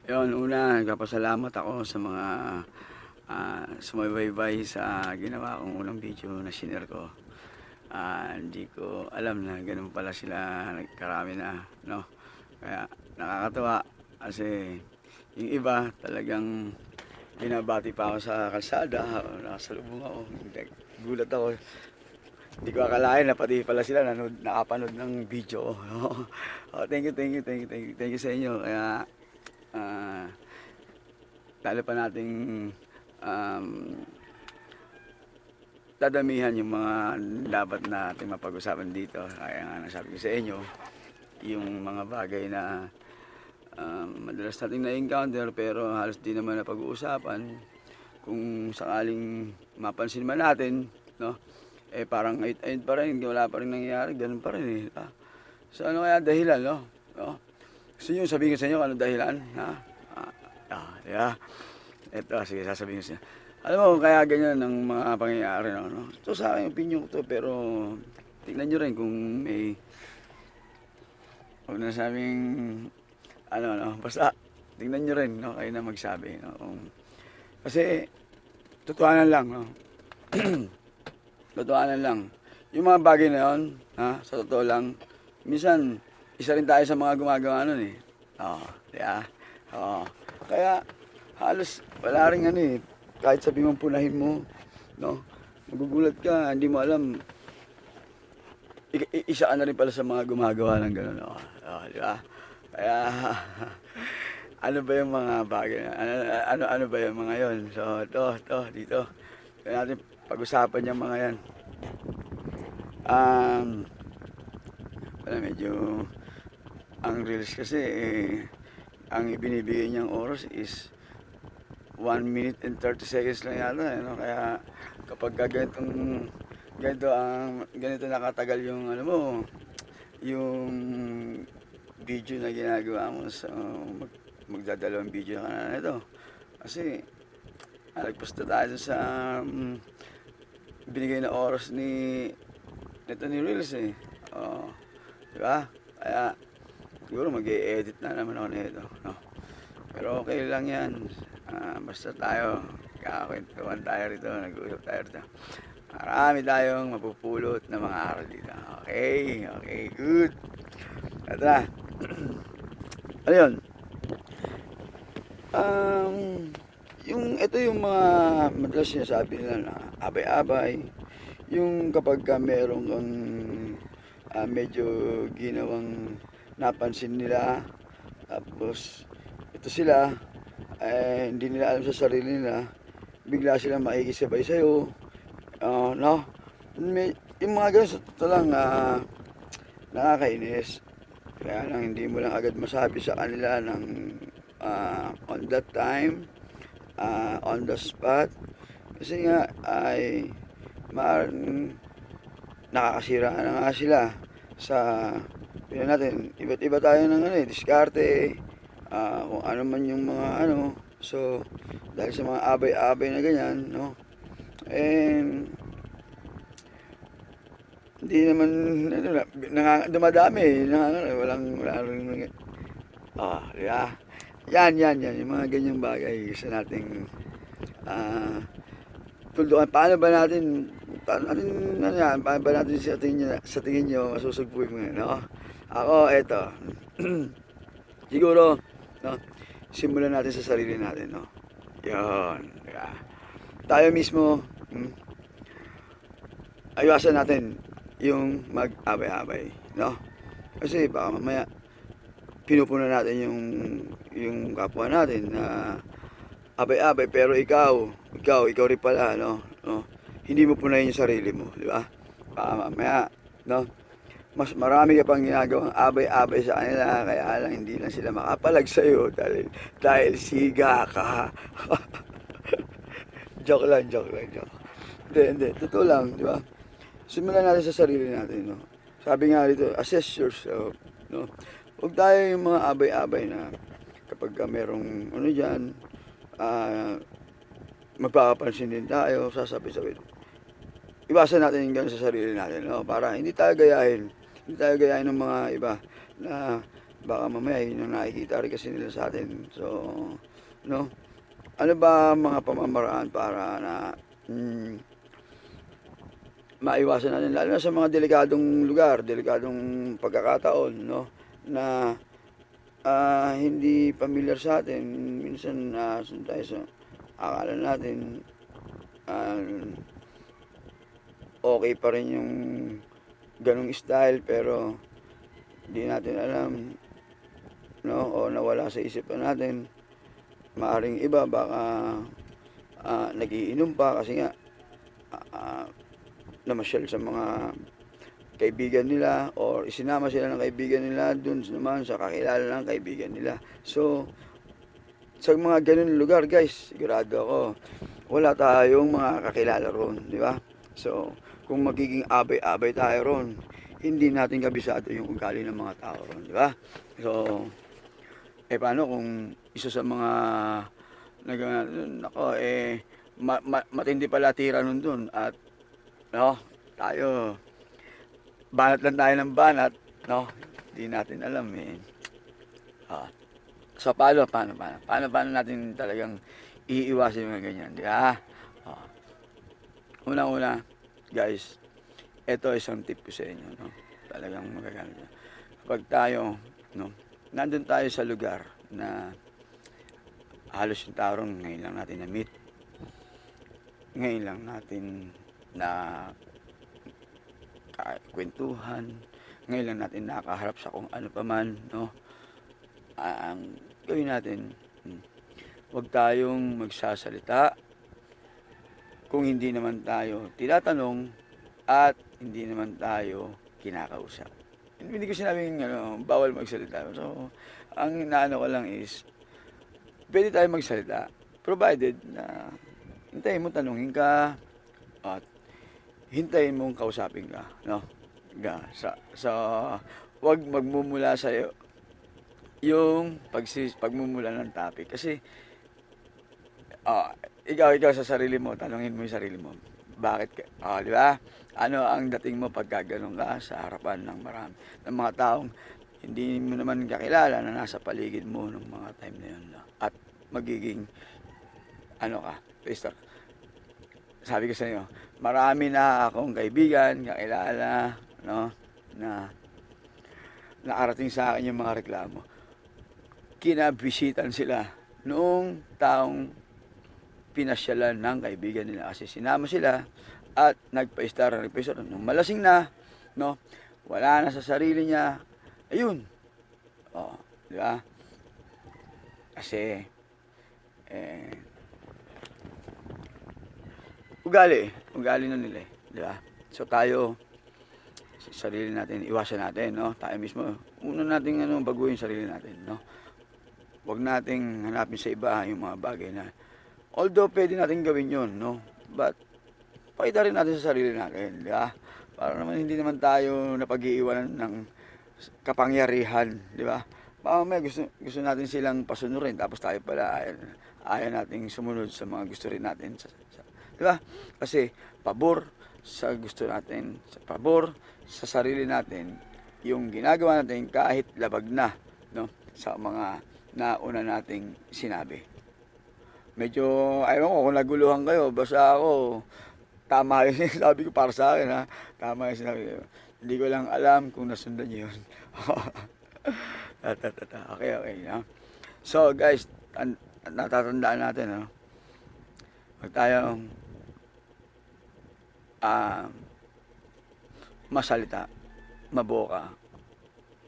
Yun, una, nagpapasalamat ako sa mga sumubaybay sa ginawa kong unang video na shinare ko. Hindi ko alam na ganun pala sila nagkarami na, no? Kaya nakakatuwa kasi yung iba talagang binabati pa ako sa kalsada, nakasalubong ako, gulat ako. Hindi ko akalain na pati pala sila nakapanood ng video ko. No? Thank you sa inyo. Kaya ah, lalo pa nating um, dadamihan yung mga dapat natin mapag-usapan dito. Kaya nga nasabi ko sa inyo, yung mga bagay na madalas nating na-encounter pero halos di naman na pag-uusapan. Kung sakaling mapansin man natin, no? Parang ayun pa rin, wala pa rin nangyayari, ganun pa rin eh. So ano kaya dahilan, no? Gusto nyo sabihin ko sa inyo kung ano dahilan, ha? Yeah. Ito, sige, sasabihin ko sa inyo. Alam mo, kaya ganyan ang mga pangyayari, no? Ito sa akin, opinion ko to, pero tingnan nyo rin kung may, huwag na sabing, basta, tingnan nyo rin, no? Kayo na magsabi, no? Kasi, totohanan lang, no? Totohanan lang. Yung mga bagay na yun, sa totoo lang, minsan, isa rin tayo sa mga gumagawa nun eh. Yeah. Kaya, halos, wala rin ano eh. Kahit sabi mong punahin mo, no? Magugulat ka, hindi mo alam. Isa ka na rin pala sa mga gumagawa ng gano'n, no? Di ba? Kaya, ano ba yung mga bagay na, ano ba yung mga yon? So, dito. Kaya natin pag-usapan yung mga yan. Medyo, ang reels kasi, ang ibinibigay niyang oras is 1 minute and 30 seconds lang yata, no? Kaya kapag ganito nakatagal yung yung video na ginagawa mo, so magdadalawang video ka na nito. Kasi nagpost na tayo sa binigay na oras nito ni Reels eh. Di ba? Kaya siguro mag-e-edit na naman ako nito, no? Pero okay lang yan. Basta tayo, kakakwentuhan tayo rito, nag-uusap tayo rito. Marami tayong mapupulot na mga aral dito. Okay, good. Ito na. Ano yun? Ito yung mga madalas sinasabi nila na abay-abay. Yung kapag merong kang medyo ginawang napansin nila, tapos ito sila, hindi nila alam sa sarili nila, bigla silang makikisabay sa'yo, no? Yung mga ganun sa totoo lang, nakakainis. Kaya lang hindi mo lang agad masabi sa kanila ng on that time, on the spot. Kasi nga ay maaaring nakakasira na nga sila sa pila natin. Iba't iba tayo ng diskarte, kung ano man yung mga So, dahil sa mga abay-abay na ganyan, no? Hindi naman, dumadami, wala rin, yeah. Yan, yung mga ganyang bagay gusto nating, tuldukan. Paano ba natin, paano ba natin sa tingin nyo, masusugpuin mo yan, no? Ako, eto, siguro, no? Simulan natin sa sarili natin, no? Yun, yeah. Tayo mismo, ayawasan natin yung mag-abay-abay, no? Kasi baka mamaya pinupuna natin yung kapwa natin na abay-abay pero ikaw rin pala, no? Hindi mo punayin yung sarili mo, di ba? Baka mamaya, no? Mas marami ka pang ginagawang abay-abay sa kanila, kaya lang hindi lang sila makapalag sa'yo dahil siga ka. joke lang. Hindi, totoo lang, di ba? Simulan natin sa sarili natin, no? Sabi nga dito, assess yourself, no? Huwag tayo yung mga abay-abay na kapag merong dyan, magpapapansin din tayo, sasabi. Iwasan natin yung gano'n sa sarili natin, no? Para hindi tayo gayahin ng mga iba na baka mamaya yun yung nakikita rin kasi nila sa atin. So, no? Ano ba mga pamamaraan para na maiwasan natin, lalo na sa mga delikadong lugar, delikadong pagkakataon, no? Na hindi familiar sa atin. Minsan, tayo sa akala natin, ah, okay pa rin yung ganong style, pero di natin alam, no? O nawala sa isipan natin. Maaring iba baka nagiinom pa kasi nga namasyal sa mga kaibigan nila or isinama sila ng kaibigan nila dun naman sa kakilala ng kaibigan nila. So, sa mga ganun lugar, guys, sigurado ako, wala tayong mga kakilala ron, di ba? So, kung magiging abay-abay tayo ron, hindi natin kabisado yung ugali ng mga tao ron, di ba? So, paano kung isa sa mga nako, matindi pala tira nun dun at, no, tayo, banat lang tayo ng banat, no? Hindi natin alam, eh. So, paano natin talagang iiwasin mga ganyan, di ba? Unang-una, guys, ito isang tip ko sa inyo, no? Talagang magagamit. Kapag tayo, no, nandun tayo sa lugar na halos yung tarong ngayon lang natin na-meet, ngayon lang natin na kwentuhan, ngayon lang natin nakaharap sa kung ano pa man, no? Ang gawin natin, huwag tayong magsasalita kung hindi naman tayo tinatanong at hindi naman tayo kinakausap. Hindi ko sinabing bawal magsalita. So, ang inaano ko lang is, pwede tayo magsalita provided na hintayin mo tanungin ka at hintayin mong kausapin ka, no? So, wag magmumula sa iyo yung pagmumula ng topic kasi ikaw sa sarili mo, tanungin mo yung sarili mo. Bakit ka? Di ba? Ano ang dating mo pagka ganun ka sa harapan ng marami ng mga taong hindi mo naman kakilala na nasa paligid mo ng mga time na yun, no? At magiging pastor. Sabi ko sa inyo, marami na akong kaibigan, kakilala, no, na nakarating sa akin yung mga reklamo. Kinabisitan sila noong taong pinasyalan ng kaibigan nila kasi sinama sila at nagpa-star. Nung malasing na, no, wala na sa sarili niya, ayun, di ba? Kasi ugali na nila, di ba? So tayo, sa sarili natin, iwasan natin, no? Tayo mismo, una nating baguhin sarili natin, no? Huwag nating hanapin sa iba yung mga bagay na, although pwede natin gawin yun, no? But, pakita rin natin sa sarili natin, di ba? Para naman hindi naman tayo napag-iiwanan ng kapangyarihan, di ba? Baka may gusto natin silang pasunurin, tapos tayo pala ayaw nating sumunod sa mga gusto rin natin. Di ba? Kasi, pabor sa gusto natin, pabor sa sarili natin, yung ginagawa natin kahit labag na, no? Sa mga nauna nating sinabi. Medyo, ayaw ko kung naguluhan kayo, basta ako, tama yung sinabi ko para sa akin, ha? Tama yung sinabi ko. Hindi ko lang alam kung nasundan nyo yun. Okay, no? So, guys, natatandaan natin, no? Huwag tayong masalita, maboka,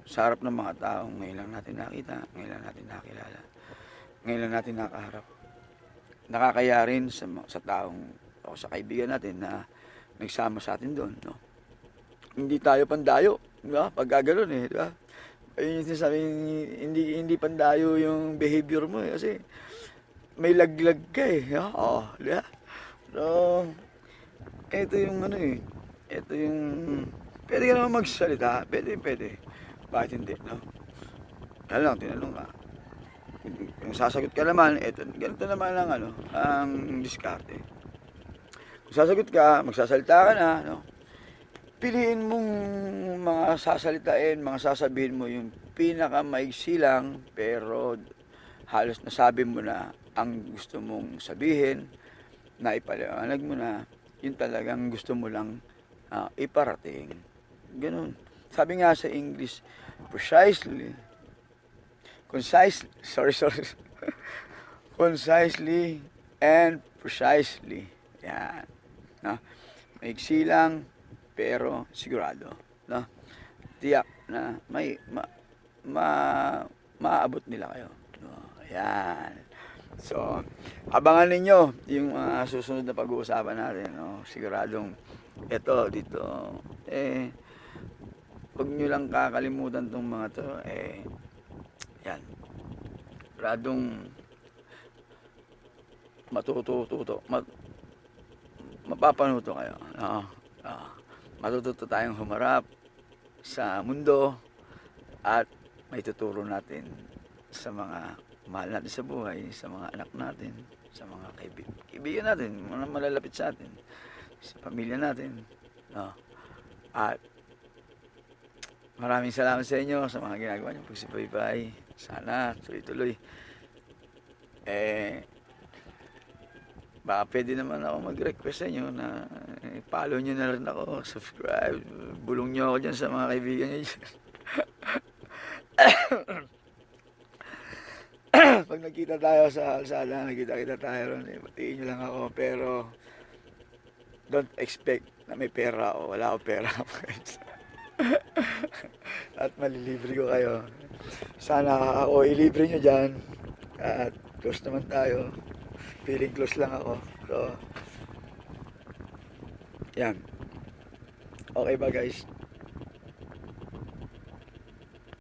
sa harap ng mga taong ngayon lang natin nakita, ngayon lang natin nakilala, ngayon lang natin nakaharap. Nakakaya rin sa taong o sa kaibigan natin na nagsama sa atin doon, no? Hindi tayo pandayo, di ba? Pag gano'n, di ba? Ayun yung sinasabi, hindi pandayo yung behavior mo, kasi may laglag ka, di ba? So, ito yung ito yung, pwede ka naman magsalita, pwede. Bakit hindi, no? Kaya lang, tinanong ka. Kung sasagot ka naman, ganito naman ang diskarte. Kung sasagot ka, magsasalita ka na, no? Piliin mong mga sasalitain, mga sasabihin mo yung pinakamaigsi lang, pero halos nasabi mo na ang gusto mong sabihin, na ipaliwanag mo na, yun talagang gusto mo lang iparating. Ganun. Sabi nga sa English, precisely, sorry, concisely and precisely. Yan. No? Maigsi lang, pero sigurado. No? Tiyak na maaabot nila kayo. No? Yan. So, abangan ninyo yung susunod na pag-uusapan natin. No? Siguradong dito, huwag nyo lang kakalimutan tong mga to. Yan. Siguradong mapapanuto kayo. No? Matututo tayong humarap sa mundo at may tuturo natin sa mga mahal natin sa buhay, sa mga anak natin, sa mga kaibigan natin, mga malalapit sa atin, sa pamilya natin. No? At maraming salamat sa inyo sa mga ginagawa niyo pagsubaybay. Sana tuloy-tuloy. Baka pwede naman ako mag-request sa inyo na follow nyo na rin ako, subscribe, bulong nyo ako dyan sa mga kaibigan nyo dyan. Pag nagkita tayo sa alsada, nagkita tayo ron, batiin nyo lang ako, pero don't expect na may pera ako, wala akong pera. At malilibre ko kayo. Sana ako ilibre nyo dyan, at close naman tayo. Feeling close lang ako. So, yan. Okay ba guys?